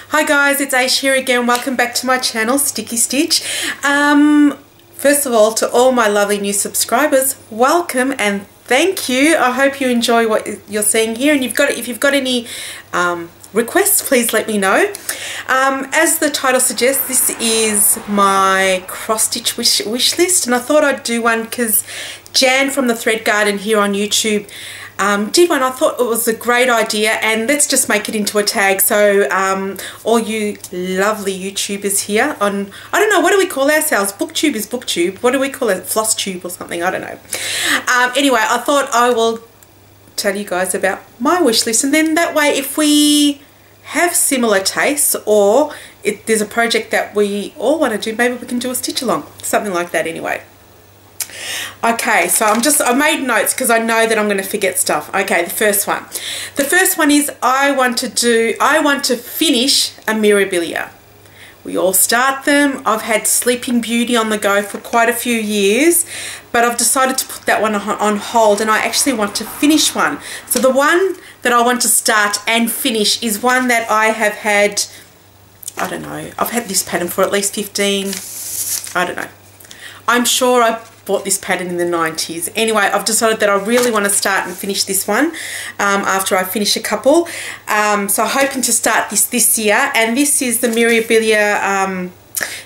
Hi guys, it's Ayshxo here again. Welcome back to my channel, Sticky Stitch. First of all, to all my lovely new subscribers, welcome and thank you. I hope you enjoy what you're seeing here, and if you've got any requests, please let me know. As the title suggests, this is my cross stitch wish list, and I thought I'd do one because Jan from the Thread Garden here on YouTube did one. I thought it was a great idea, and let's just make it into a tag. So all you lovely YouTubers here on, I don't know, what do we call ourselves? Booktube is Booktube. What do we call it? Flosstube or something? I don't know. Anyway, I thought I will tell you guys about my wish list, and then that way if we have similar tastes, or if there's a project that we all want to do, maybe we can do a stitch along, something like that. Anyway, okay, so I made notes because I know that I'm going to forget stuff. Okay, the first one is I want to finish a Mirabilia. We all start them. I've had Sleeping Beauty on the go for quite a few years, but I've decided to put that one on hold, and I actually want to finish one. So the one that I want to start and finish is one that I have had, I don't know, I've had this pattern for at least 15, I don't know. I'm sure I bought this pattern in the 90s. Anyway, I've decided that I really want to start and finish this one after I finish a couple. So I'm hoping to start this year, and this is the Mirabilia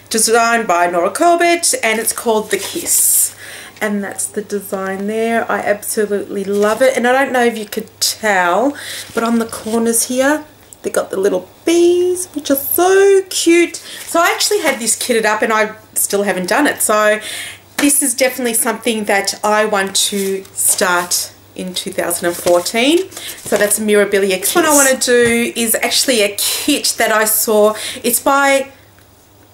designed by Nora Corbett, and it's called The Kiss. And that's the design there. I absolutely love it, and I don't know if you could tell, but on the corners here, they got the little bees, which are so cute. So I actually had this kitted up, and I still haven't done it. So this is definitely something that I want to start in 2014. So that's a Mirabilia Kiss. What I want to do is actually a kit that I saw. It's by,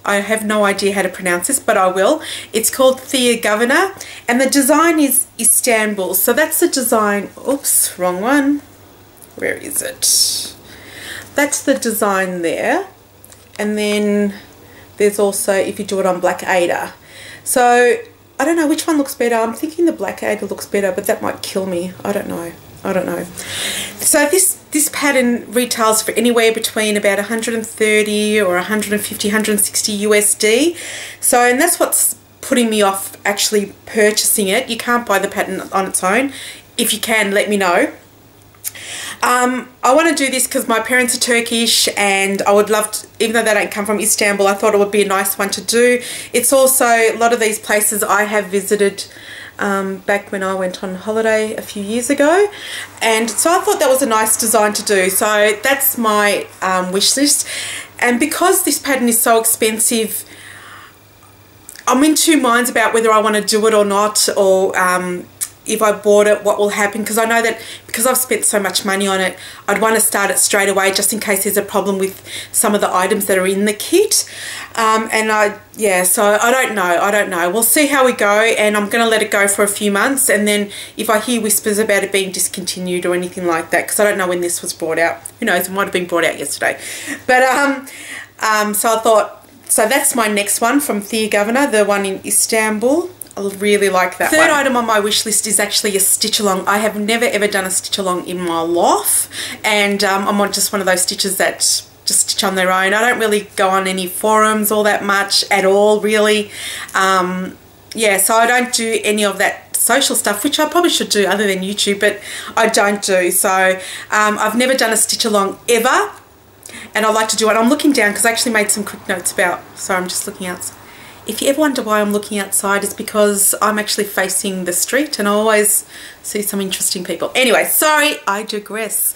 I have no idea how to pronounce this, but I will. It's called Thea Governor, and the design is Istanbul. So that's the design. Oops, wrong one. Where is it? That's the design there. And then there's also, if you do it on Black Ada. So I don't know which one looks better. I'm thinking the Black Ada looks better, but that might kill me. I don't know. So this pattern retails for anywhere between about 130 or 150, 160 USD. So, and that's what's putting me off actually purchasing it. You can't buy the pattern on its own. If you can, let me know. I want to do this because my parents are Turkish, and I would love to, even though they don't come from Istanbul, I thought it would be a nice one to do. It's also, a lot of these places I have visited back when I went on holiday a few years ago, and so I thought that was a nice design to do. So that's my wish list, and because this pattern is so expensive, I'm in two minds about whether I want to do it or not, or if I bought it, what will happen, because I know that because I've spent so much money on it, I'd want to start it straight away just in case there's a problem with some of the items that are in the kit. So I don't know. We'll see how we go, and I'm going to let it go for a few months, and then if I hear whispers about it being discontinued or anything like that, because I don't know when this was brought out. Who knows, it might have been brought out yesterday. But so I thought, so that's my next one from Thea Governor, the one in Istanbul. I really like that. Third item on my wish list is actually a stitch along. I have never ever done a stitch along in my life, and I'm on just one of those stitches that just stitch on their own. I don't really go on any forums all that much at all, really. Yeah, so I don't do any of that social stuff, which I probably should do other than YouTube, but I don't do. So I've never done a stitch along ever, and I'd like to do it. I'm looking down because I actually made some quick notes about, so I'm just looking out. If you ever wonder why I'm looking outside, it's because I'm actually facing the street and I always see some interesting people. Anyway, sorry, I digress.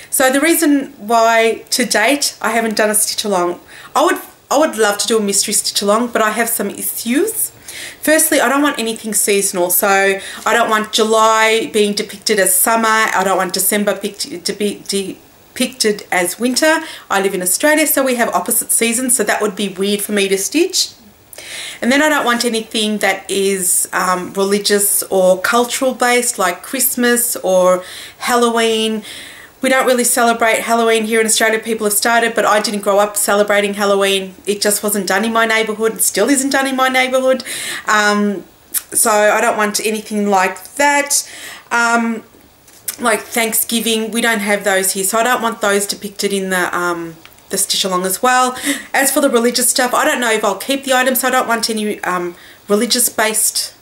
So the reason why to date I haven't done a stitch along, I would love to do a mystery stitch along, but I have some issues. Firstly, I don't want anything seasonal, so I don't want July being depicted as summer. I don't want December to be depicted as winter. I live in Australia, so we have opposite seasons, so that would be weird for me to stitch. And then I don't want anything that is religious or cultural based, like Christmas or Halloween. We don't really celebrate Halloween here in Australia. People have started, but I didn't grow up celebrating Halloween. It just wasn't done in my neighbourhood. It still isn't done in my neighbourhood. So I don't want anything like that. Like Thanksgiving, we don't have those here. So I don't want those depicted in the the stitch along as well. As for the religious stuff, I don't know if I'll keep the items. So I don't want any religious based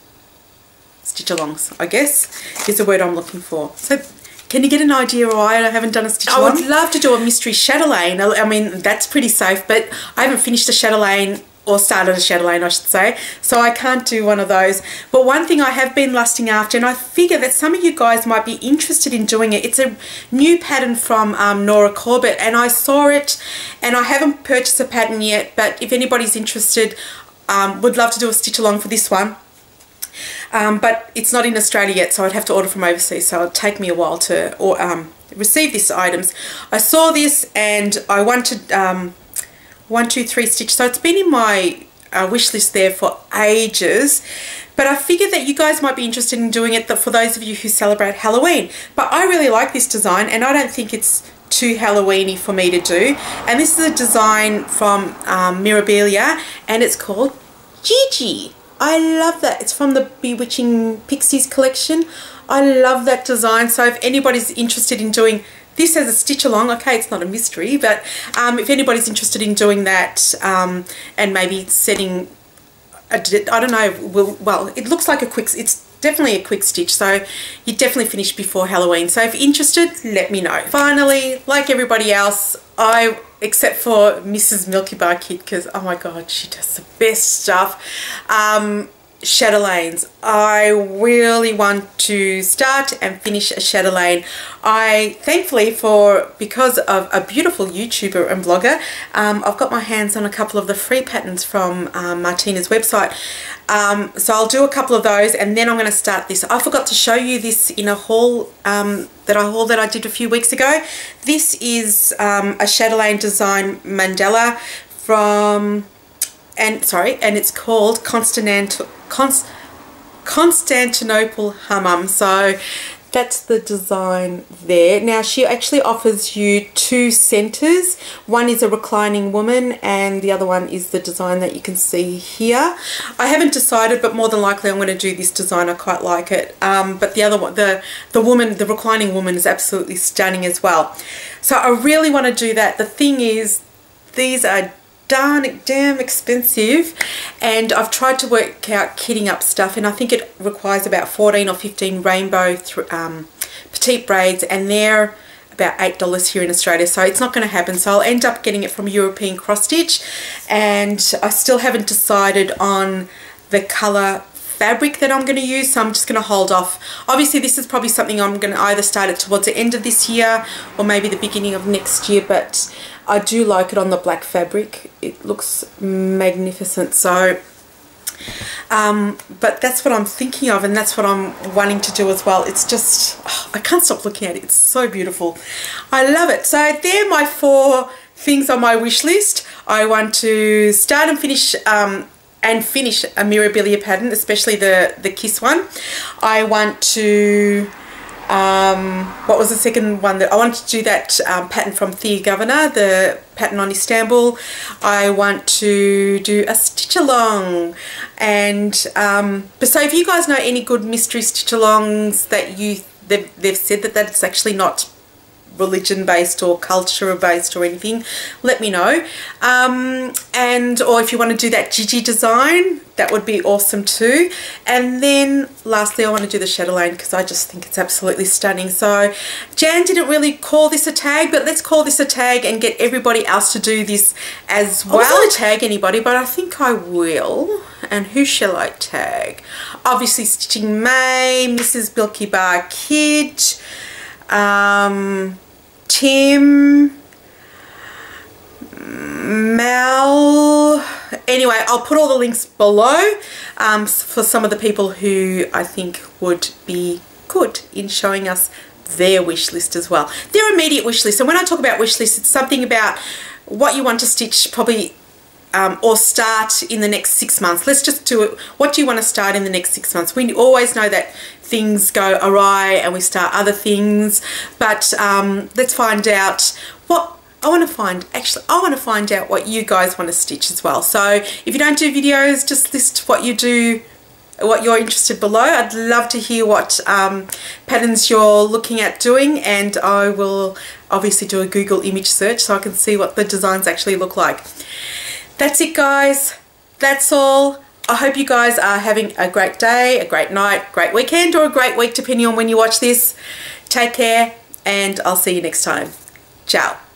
stitch alongs, I guess is the word I'm looking for. So can you get an idea why I haven't done a stitch along? I would love to do a mystery chatelaine. I mean, that's pretty safe, but I haven't finished a chatelaine, or started a chatelaine, I should say, so I can't do one of those. But one thing I have been lusting after, and I figure that some of you guys might be interested in doing it, it's a new pattern from Nora Corbett, and I saw it, and I haven't purchased a pattern yet, but if anybody's interested, would love to do a stitch along for this one. But it's not in Australia yet, so I'd have to order from overseas, so it'll take me a while to receive these items. I saw this and I wanted 1, 2, 3 stitch, so it's been in my wish list there for ages, but I figured that you guys might be interested in doing it for those of you who celebrate Halloween. But I really like this design, and I don't think it's too Halloweeny for me to do. And this is a design from Mirabilia, and it's called Gigi. I love that. It's from the Bewitching Pixies collection. I love that design. So if anybody's interested in doing this as a stitch along, okay, it's not a mystery, but if anybody's interested in doing that and maybe setting, I don't know, well, it looks like a quick, it's definitely a quick stitch, so you definitely finish before Halloween. So if you're interested, let me know. Finally, like everybody else, except for Mrs. Milky Bar Kid, because oh my god, she does the best stuff. Chatelaines. I really want to start and finish a chatelaine. I thankfully, because of a beautiful YouTuber and blogger, I've got my hands on a couple of the free patterns from Martina's website. So I'll do a couple of those, and then I'm going to start this. I forgot to show you this in a haul that I did a few weeks ago. This is a chatelaine design mandala from, and it's called Constantinople Hammam. So that's the design there. Now she actually offers you 2 centers. One is a reclining woman and the other one is the design that you can see here. I haven't decided, but more than likely I'm going to do this design. I quite like it. But the other one, the reclining woman is absolutely stunning as well. So I really want to do that. The thing is, these are damn expensive, and I've tried to work out kitting up stuff, and I think it requires about 14 or 15 rainbow petite braids, and they're about $8 here in Australia, so it's not going to happen. So I'll end up getting it from European Cross Stitch, and I still haven't decided on the colour fabric that I'm going to use, so I'm just going to hold off. Obviously this is probably something I'm going to either start it towards the end of this year or maybe the beginning of next year, but I do like it on the black fabric. It looks magnificent. So but that's what I'm thinking of, and that's what I'm wanting to do as well. It's just, I can't stop looking at it. It's so beautiful. I love it. So they're my 4 things on my wish list. I want to start and finish a Mirabilia pattern, especially the Kiss one. I want to, what was the second one? That I want to do that pattern from Thea Governor, the pattern on Istanbul. I want to do a stitch along, and but so if you guys know any good mystery stitch alongs that they've said that it's actually not religion based or culture based or anything, let me know. And or if you want to do that Gigi design, that would be awesome too. And then lastly, I want to do the chatelaine because I just think it's absolutely stunning. So Jan didn't really call this a tag, but let's call this a tag and get everybody else to do this as well. I was going to tag anybody, but I think I will. And who shall I tag? Obviously Stitching May, Mrs. Milky Bar Kid, Tim, Mel. Anyway, I'll put all the links below for some of the people who I think would be good in showing us their wish list as well. Their immediate wish list. And when I talk about wish list, it's something about what you want to stitch probably or start in the next 6 months. Let's just do it. What do you want to start in the next 6 months? We always know that things go awry and we start other things, but let's find out what I want to find. Actually, I want to find out what you guys want to stitch as well. So if you don't do videos, just list what you do, what you're interested below. I'd love to hear what patterns you're looking at doing, and I will obviously do a Google image search so I can see what the designs actually look like. That's it, guys. That's all. I hope you guys are having a great day, a great night, great weekend, or a great week depending on when you watch this. Take care, and I'll see you next time. Ciao.